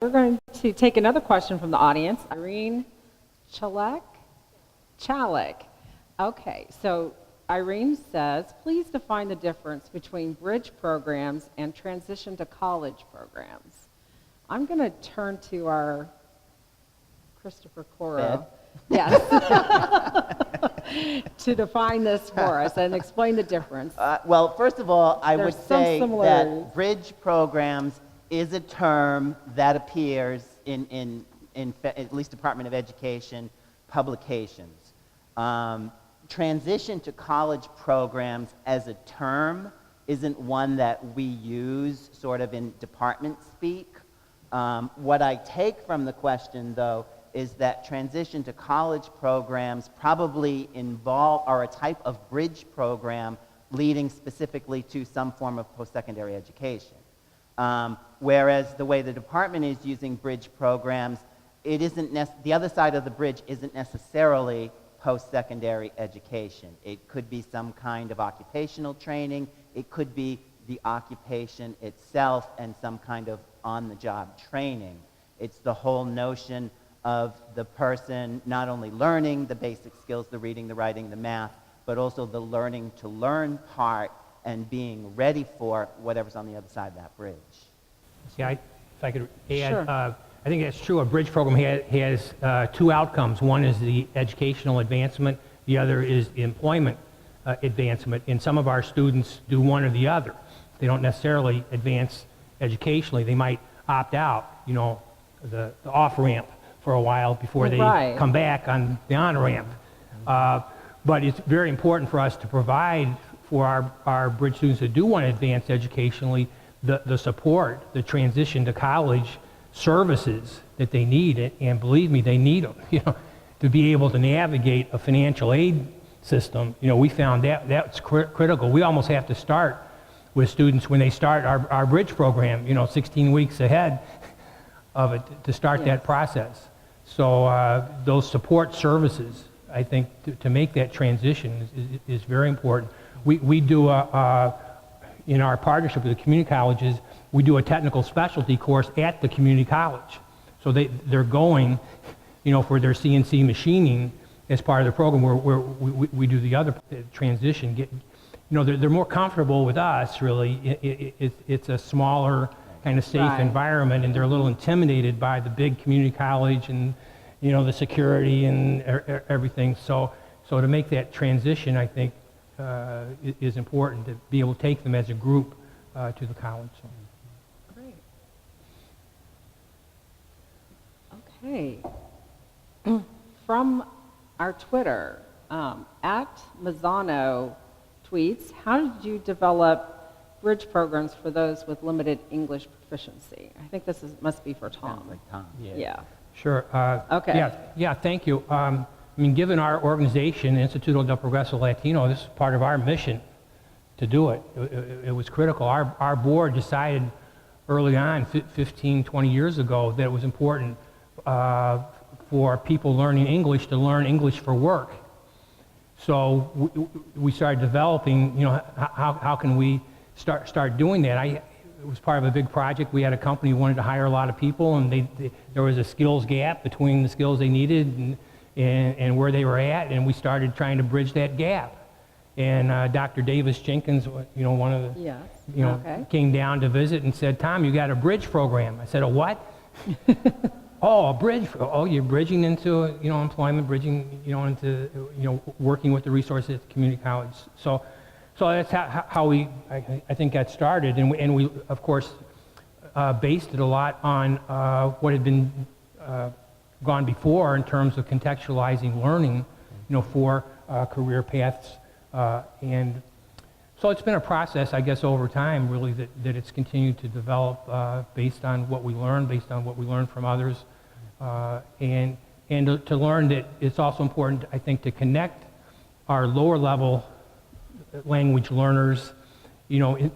We're going to take another question from the audience. Irene Chalek? Okay, so Irene says, please define the difference between bridge programs and transition to college programs. I'm going to turn to our Christopher Coro. Yes. To define this for us and explain the difference. Well, first of all, I would say that bridge programs is a term that appears in at least Department of Education publications. Transition to college programs as a term isn't one that we use sort of in department speak. What I take from the question, though, is that transition to college programs probably are a type of bridge program leading specifically to some form of post-secondary education. Whereas the way the department is using bridge programs, it isn't the other side of the bridge isn't necessarily post-secondary education. It could be some kind of occupational training. It could be the occupation itself and some kind of on-the-job training. It's the whole notion of the person not only learning the basic skills, the reading, the writing, the math, but also the learning to learn part and being ready for whatever's on the other side of that bridge. Yeah, if I could add, sure. I think that's true. A bridge program has two outcomes. One is the educational advancement. The other is employment advancement. And some of our students do one or the other. They don't necessarily advance educationally. They might opt out, the off-ramp for a while before they come back on the on-ramp. But it's very important for us to provide for our bridge students that do want to advance educationally the support, the transition to college services that they need, and believe me, they need them, to be able to navigate a financial aid system. We found that's critical. We almost have to start with students when they start our bridge program, 16 weeks ahead of it to start that process. So those support services, I think, to make that transition is very important. We do in our partnership with the community colleges, we do a technical specialty course at the community college. So they're going, for their CNC machining as part of the program where we do the other transition. They're more comfortable with us, really. It's a smaller, kind of safe environment, and they're a little intimidated by the big community college and, the security and everything. So to make that transition, I think, is important to be able to take them as a group to the college. Great. Okay. From our Twitter, at Mazzano tweets, how did you develop bridge programs for those with limited English proficiency? I think this must be for Tom. Like Tom. Yeah. Sure. Okay. Yeah, thank you. Given our organization, Instituto del Progreso Latino, this is part of our mission to do it. It was critical. Our board decided early on, 15, 20 years ago, that it was important for people learning English to learn English for work. So we started developing, how can we start doing that? It was part of a big project. We had a company who wanted to hire a lot of people, and there was a skills gap between the skills they needed and where they were at, and we started trying to bridge that gap. And Dr. Davis Jenkins, one of the, came down to visit and said, "Tom, you got a bridge program." I said, "A what?" "Oh, a bridge. Oh, you're bridging into, employment, bridging, into, working with the resources at the community college." So that's how we, I think, got started, and we of course based it a lot on what had been gone before in terms of contextualizing learning, for career paths, and so it's been a process, I guess, over time, really, that it's continued to develop based on what we learn, based on what we learn from others, and to learn that it's also important, I think, to connect our lower level language learners, into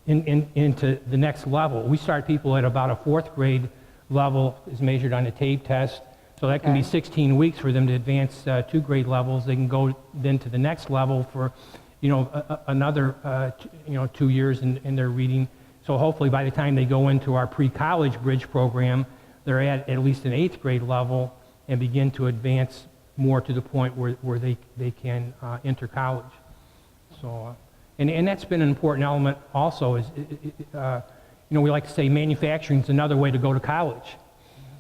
the next level. We start people at about a 4th grade level, is measured on a TABE test. So that can be 16 weeks for them to advance 2 grade levels. They can go then to the next level for, another, 2 years in their reading. So hopefully by the time they go into our pre-college bridge program, they're at least an 8th grade level and begin to advance more to the point where they can enter college. So, and that's been an important element also is, we like to say manufacturing is another way to go to college.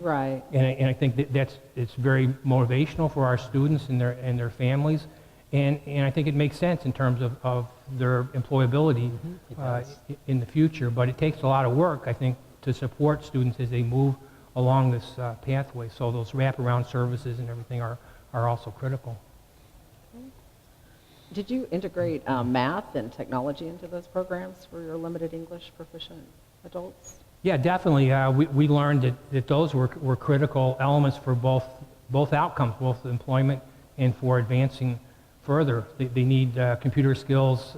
Right. And I think it's very motivational for our students and their families. And I think it makes sense in terms of their employability in the future. But it takes a lot of work, I think, to support students as they move along this pathway. So those wraparound services and everything are also critical. Did you integrate math and technology into those programs for your limited English proficient adults? Yeah, definitely. We learned that those were critical elements for both outcomes, both employment and for advancing further. They need computer skills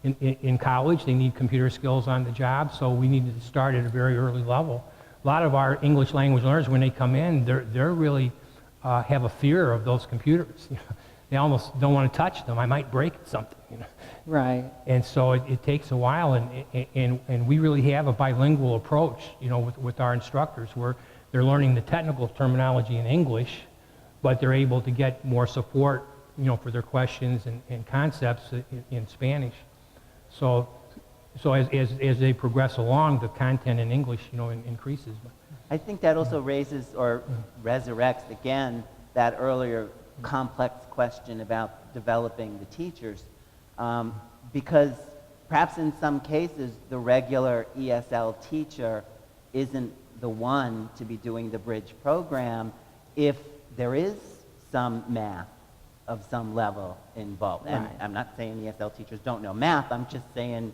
in college. They need computer skills on the job. So we needed to start at a very early level. A lot of our English language learners, when they come in, they're really have a fear of those computers. They almost don't want to touch them. I might break something. Right. And so it takes a while, and we really have a bilingual approach, with our instructors, where they're learning the technical terminology in English, but they're able to get more support, for their questions and concepts in Spanish. So as they progress along, the content in English, increases. I think that also raises or resurrects again that earlier complex question about developing the teachers, because perhaps in some cases the regular ESL teacher isn't the one to be doing the bridge program if there is some math of some level involved. Right. And I'm not saying ESL teachers don't know math, I'm just saying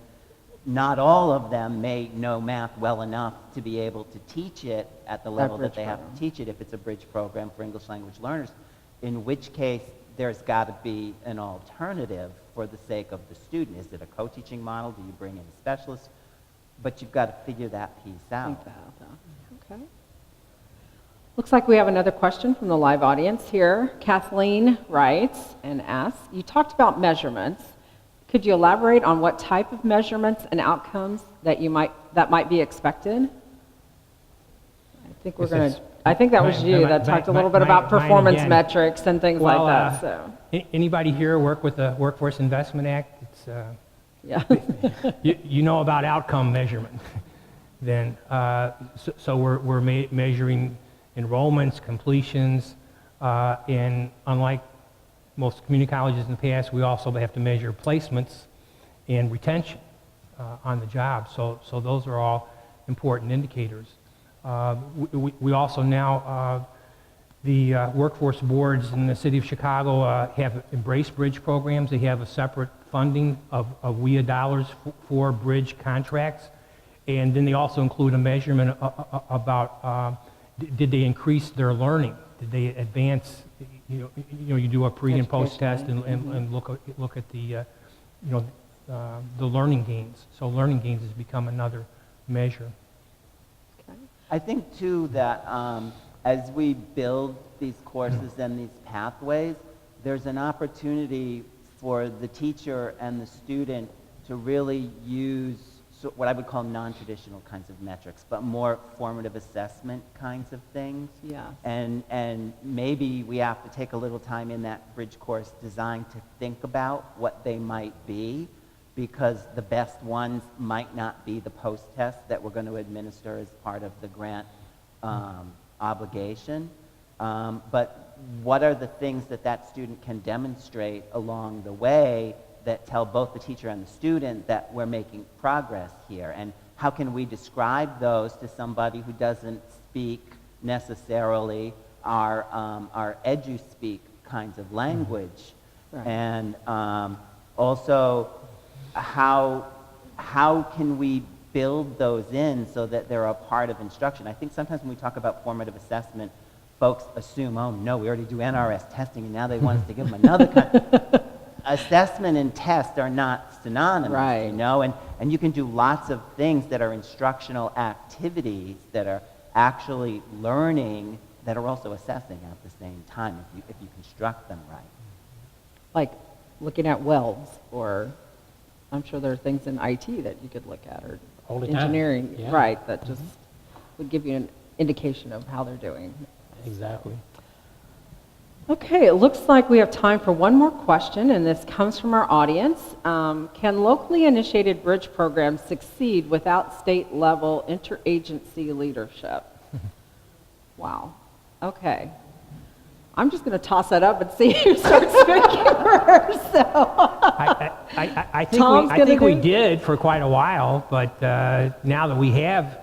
not all of them may know math well enough to be able to teach it at the level that they have to teach it if it's a bridge program for English language learners, in which case there's got to be an alternative for the sake of the student. Is it a co-teaching model? Do you bring in a specialist? But you've got to figure that piece out. Okay. Looks like we have another question from the live audience here. Kathleen writes and asks, you talked about measurements. Could you elaborate on what type of measurements and outcomes that might be expected? I think that was you that talked a little bit about performance metrics and things like that. So. Anybody here work with the Workforce Investment Act? It's, yeah. you know about outcome measurement. Then, so we're measuring enrollments, completions, and unlike most community colleges in the past, we also have to measure placements and retention on the job. So those are all important indicators. We also now, the workforce boards in the city of Chicago have embraced bridge programs. They have a separate funding of WIA dollars for bridge contracts. And then they also include a measurement about did they increase their learning? Did they advance? You do a pre and post test and look at the the learning gains. So learning gains has become another measure. I think, too, that as we build these courses and these pathways, there's an opportunity for the teacher and the student to really use what I would call non-traditional kinds of metrics, but more formative assessment kinds of things. Yeah. And maybe we have to take a little time in that bridge course design to think about what they might be, because the best ones might not be the post-test that we're going to administer as part of the grant obligation. But what are the things that student can demonstrate along the way that tell both the teacher and the student that we're making progress here? And how can we describe those to somebody who doesn't speak necessarily our edu-speak kinds of language? Right. And also, how can we build those in so that they're a part of instruction? I think sometimes when we talk about formative assessment, folks assume, oh no, we already do NRS testing and now they want us to give them another kind. Assessment and test are not synonymous, right. And you can do lots of things that are instructional activities that are actually learning that are also assessing at the same time if you construct them right. Like looking at welds, or I'm sure there are things in IT that you could look at, or All the time. engineering, Yeah. right, that just would give you an indication of how they're doing. Exactly. Okay, it looks like we have time for one more question, and this comes from our audience. Can locally initiated bridge programs succeed without state-level interagency leadership? Wow. Okay. I'm just going to toss that up and see who starts speaking first. So. I think we did for quite a while, but now that we have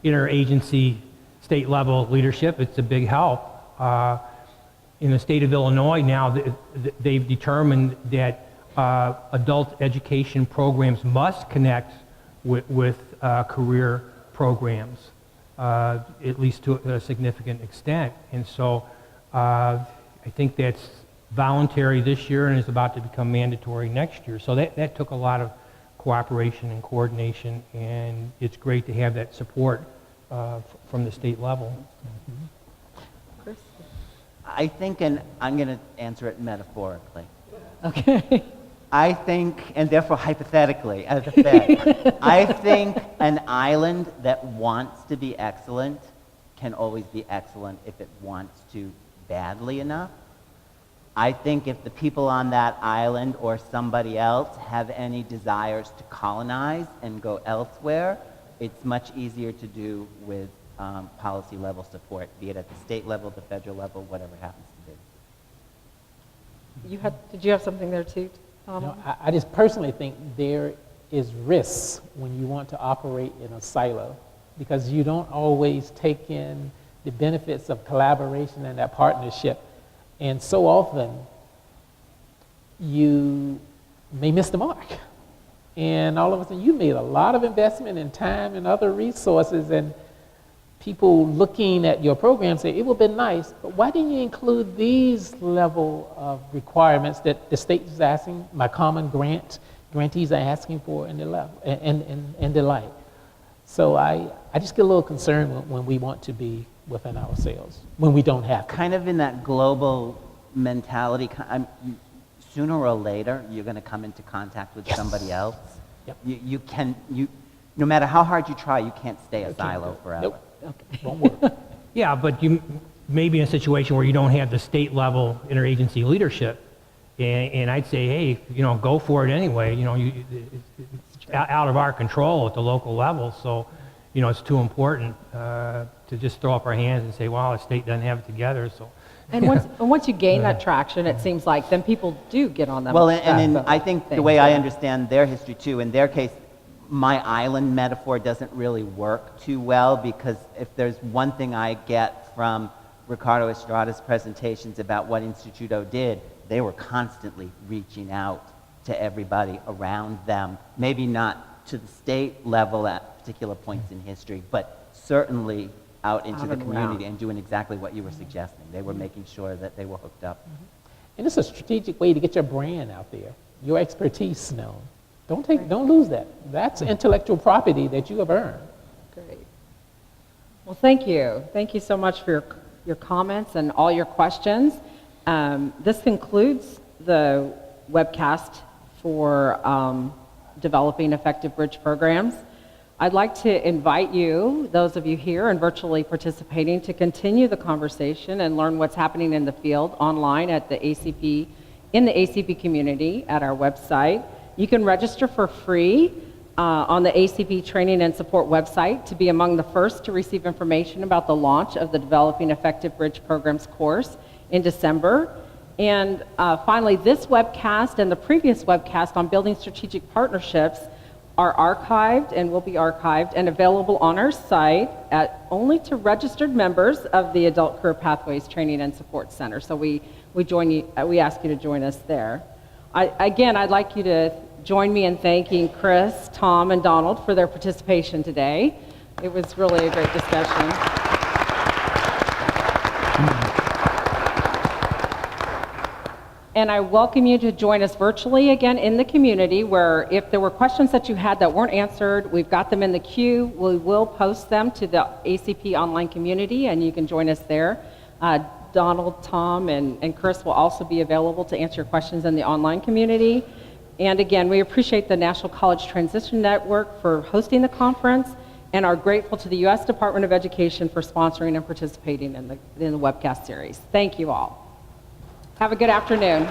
interagency state-level leadership, it's a big help. In the state of Illinois now, they've determined that adult education programs must connect with career programs, at least to a significant extent. And so I think that's voluntary this year and is about to become mandatory next year. So that took a lot of cooperation and coordination, and it's great to have that support from the state level. Chris? I think, and I'm going to answer it metaphorically. Okay. I think, and therefore hypothetically, as a Fed, I think an island that wants to be excellent can always be excellent if it wants to badly enough. I think if the people on that island or somebody else have any desires to colonize and go elsewhere, it's much easier to do with policy level support, be it at the state level, the federal level, whatever happens to be. Did you have something there too, Tom? No, I just personally think there is risks when you want to operate in a silo, because you don't always take in the benefits of collaboration and that partnership. And so often you may miss the mark. And all of a sudden you made a lot of investment in time and other resources, and people looking at your program say, it would have been nice, but why didn't you include these level of requirements that the state is asking, my common grantees are asking for, and the level, and the like. So I just get a little concerned when we want to be within ourselves, when we don't have to. Kind of in that global mentality, sooner or later, you're going to come into contact with somebody else. Yep. No matter how hard you try, you can't stay a silo forever. Nope. Okay. Won't work. Yeah, but you may be in a situation where you don't have the state level interagency leadership, and I'd say, hey, go for it anyway. It's out of our control at the local level, so it's too important to just throw up our hands and say, well, the state doesn't have it together. So. And once you gain that traction, it seems like then people do get on them. Well, and I think the way I understand their history too, in their case, my island metaphor doesn't really work too well, because if there's one thing I get from Ricardo Estrada's presentations about what Instituto did, they were constantly reaching out to everybody around them, maybe not to the state level at particular points in history, but certainly out into the community and doing exactly what you were suggesting. They were making sure that they were hooked up. And it's a strategic way to get your brand out there, your expertise known. Don't lose that. That's intellectual property that you have earned. Great. Well, thank you. Thank you so much for your comments and all your questions. This concludes the webcast for developing effective bridge programs. I'd like to invite you, those of you here and virtually participating, to continue the conversation and learn what's happening in the field online at the ACP, in the ACP community at our website. You can register for free on the ACP Training and Support website to be among the first to receive information about the launch of the Developing Effective Bridge Programs course in December. And finally, this webcast and the previous webcast on building strategic partnerships are archived and will be archived and available on our site only to registered members of the Adult Career Pathways Training and Support Center. So we ask you to join us there. Again, I'd like you to join me in thanking Chris, Tom, and Donald for their participation today. It was really a great discussion. And I welcome you to join us virtually again in the community, where if there were questions that you had that weren't answered, we've got them in the queue. We will post them to the ACP online community, and you can join us there. Donald, Tom, and Chris will also be available to answer your questions in the online community. And again, we appreciate the National College Transition Network for hosting the conference and are grateful to the U.S. Department of Education for sponsoring and participating in the webcast series. Thank you all. Have a good afternoon.